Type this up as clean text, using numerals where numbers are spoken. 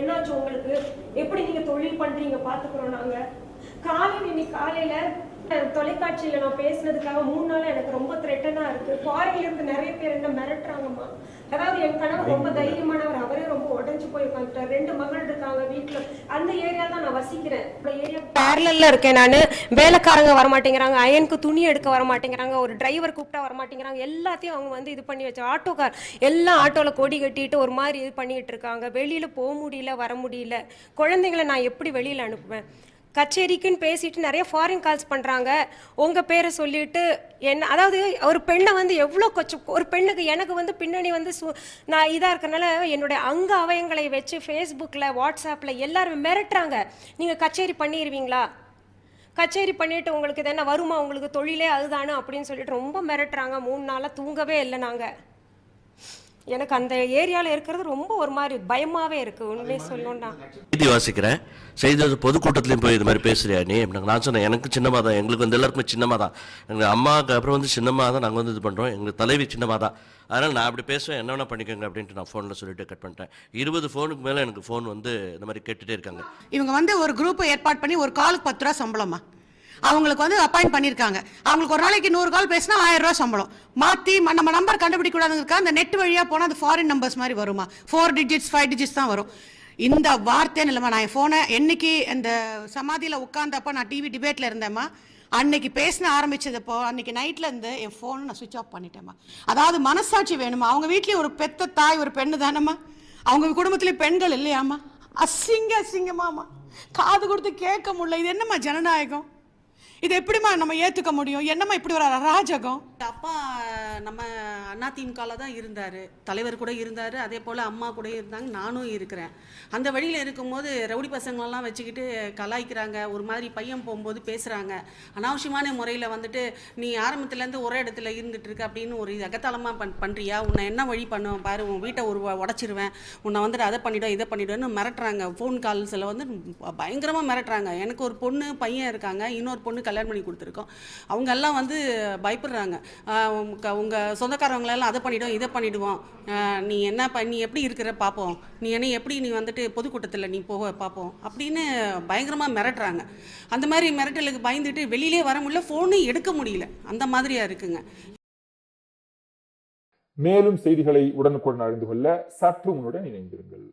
என்னாச்சு உங்களுக்கு, எப்படி நீங்க தொழில் பண்றீங்க பாத்துக்கிறோம் நாங்க. இன்னைக்கு காலையில தொலைக்காட்சியில நான் பேசினதுக்காக 3 நாள் எனக்கு ரொம்ப த்ரெட்டனா இருக்கு. ஃபாரின்ல இருந்து நிறைய பேர் என்ன மிரட்டுறாங்கம்மா. அதாவது என் கணவர் ரொம்ப தைரியமானவர், அவரே ரொம்ப உடஞ்சு போய் உட்காந்துட்டார். 2 மகள் இருக்காங்க வீட்டுல. அந்த ஏரியா தான் நான் வசிக்கிறேன். ஏரியா பேரலல்ல இருக்கேன் நானு. வேலைக்காரங்க வரமாட்டேங்கிறாங்க, அயனுக்கு துணி எடுக்க வரமாட்டேங்கிறாங்க, ஒரு டிரைவர் கூப்பிட்டா வரமாட்டேங்கிறாங்க. எல்லாத்தையும் அவங்க வந்து இது பண்ணி வச்சு ஆட்டோக்கார் எல்லாம் ஆட்டோல கொடி கட்டிட்டு ஒரு மாதிரி இது பண்ணிட்டு இருக்காங்க. வெளியில போக முடியல, வர முடியல. குழந்தைங்களை நான் எப்படி வெளியில அனுப்புவேன்? கச்சேரிக்குன்னு பேசிட்டு நிறைய ஃபாரின் கால்ஸ் பண்ணுறாங்க. உங்கள் பேரை சொல்லிட்டு என்ன, அதாவது ஒரு பெண்ணை வந்து எவ்வளோ ஒரு பெண்ணுக்கு எனக்கு வந்து பின்னணி வந்து நான் இதாக இருக்கனால என்னுடைய அங்க அவயங்களை வச்சு ஃபேஸ்புக்கில் வாட்ஸ்அப்பில் எல்லாருமே மிரட்டுறாங்க. நீங்கள் கச்சேரி பண்ணிடுவீங்களா, கச்சேரி பண்ணிட்டு உங்களுக்கு இது என்ன வருமா, உங்களுக்கு தொழிலே அதுதானு அப்படின்னு சொல்லிட்டு ரொம்ப மிரட்டுறாங்க. 3 நாளாக தூங்கவே இல்லை நாங்கள். எனக்கு அந்த ஏரியாவில் இருக்கிறது ரொம்ப ஒரு மாதிரி பயமாகவே இருக்குது உண்மையை சொல்லணும்னா. செய்தி வாசிக்கிறேன், செய்தி பொதுக்கூட்டத்துலையும் போய் இது மாதிரி பேசுறியா நீ? நான் சொன்னேன், எனக்கு சின்னம்மா தான், எங்களுக்கு வந்து எல்லாருக்குமே சின்னம்மா தான். எங்கள் அம்மாவுக்கு அப்புறம் வந்து சின்னம்மா தான் நாங்கள் வந்து இது பண்ணுறோம், எங்களுக்கு தலைவி சின்னம்மா தான். அதனால் நான் அப்படி பேசுவேன், என்ன வேணா பண்ணிக்கோங்க அப்படின்ட்டு நான் ஃபோனில் சொல்லிட்டு கட் பண்ணிட்டேன். 20 ஃபோனுக்கு மேலே எனக்கு ஃபோன் வந்து இந்த மாதிரி கேட்டுகிட்டே இருக்காங்க. இவங்க வந்து ஒரு குரூப்பை ஏற்பாடு பண்ணி ஒரு காலுக்கு 10 ரூபா சம்பளமா அவங்களுக்கு வந்து அப்பாயிண்ட் பண்ணியிருக்காங்க. அவங்களுக்கு ஒரு நாளைக்கு 100 கால் பேசினா 1000 ரூபா சம்பளம். மாற்றி நம்ம நம்பர் கண்டுபிடிக்க கூடாதுங்கக்கா அந்த நெட் வழியாக போனால் அது ஃபாரின் நம்பர்ஸ் மாதிரி வருமா, 4 டிஜிட்ஸ் 5 டிஜிட்ஸ் தான் வரும். இந்த வார்த்தைன்னு இல்லைம்மா. நான் என் ஃபோனை என்னைக்கு அந்த சமாதியில் உட்காந்தப்போ நான் டிவி டிபேட்டில் இருந்தேம்மா, அன்னைக்கு பேசின ஆரம்பிச்சதப்போ அன்னைக்கு நைட்ல இருந்து என் ஃபோனை நான் சுவிட்ச் ஆஃப் பண்ணிட்டேம்மா. அதாவது மனசாட்சி வேணுமா? அவங்க வீட்லேயும் ஒரு பெத்த தாய் ஒரு பெண்ணு தானம்மா, அவங்க குடும்பத்துலேயும் பெண்கள் இல்லையாம்மா? அசிங்கமாம்மா, காது கொடுத்து கேட்க முடியல. இது என்னம்மா ஜனநாயகம்? இது எப்படிமா நம்ம ஏத்துக்க முடியும்? என்னம்மா இப்படி ஒரு அராஜகம்? அப்பா நம்ம அதிமுகவில் தான் இருந்தார், தலைவர் கூட இருந்தார், அதே போல் அம்மா கூட இருந்தாங்க, நானும் இருக்கிறேன். அந்த வழியில் இருக்கும்போது ரவுடி பசங்களெல்லாம் வச்சுக்கிட்டு கலாய்க்கிறாங்க, ஒரு மாதிரி பையன் போகும்போது பேசுகிறாங்க, அனாவசியமான முறையில் வந்துட்டு நீ ஆரம்பத்துலேருந்து ஒரே இடத்துல இருந்துட்டு இருக்க அப்படின்னு ஒரு அகத்தாளமாக பண்ணுறியா, உன்னை என்ன வழி பண்ணுவேன் பாரு, உன் வீட்டை உடச்சிருவேன், உன்னை வந்துட்டு அதை பண்ணிவிடும் இதை பண்ணிவிடுவேன்னு மிரட்டுறாங்க. ஃபோன் கால்ஸில் வந்து பயங்கரமாக மிரட்டுறாங்க. எனக்கு ஒரு பொண்ணு பையன் இருக்காங்க, இன்னொரு பொண்ணு கல்யாணம் பண்ணி கொடுத்துருக்கோம். அவங்க எல்லாம் வந்து பயப்படுறாங்க, உங்கள் சொந்தக்காரவங்களெல்லாம் அதை பண்ணிவிடுவோம் இதை பண்ணிவிடுவோம், நீ என்ன நீ எப்படி இருக்கிற பார்ப்போம், நீ என்ன எப்படி நீ வந்துட்டு பொதுக்கூட்டத்தில் நீ போக பார்ப்போம் அப்படின்னு பயங்கரமாக மிரட்டுறாங்க. அந்த மாதிரி மிரட்டலுக்கு பயந்துட்டு வெளியிலே வர முடியல, ஃபோனும் எடுக்க முடியல, அந்த மாதிரியா இருக்குங்க. மேலும் செய்திகளை உடனுக்குடன் அறிந்து கொள்ள சற்று முன்னுடன் இணைந்திருங்கள்.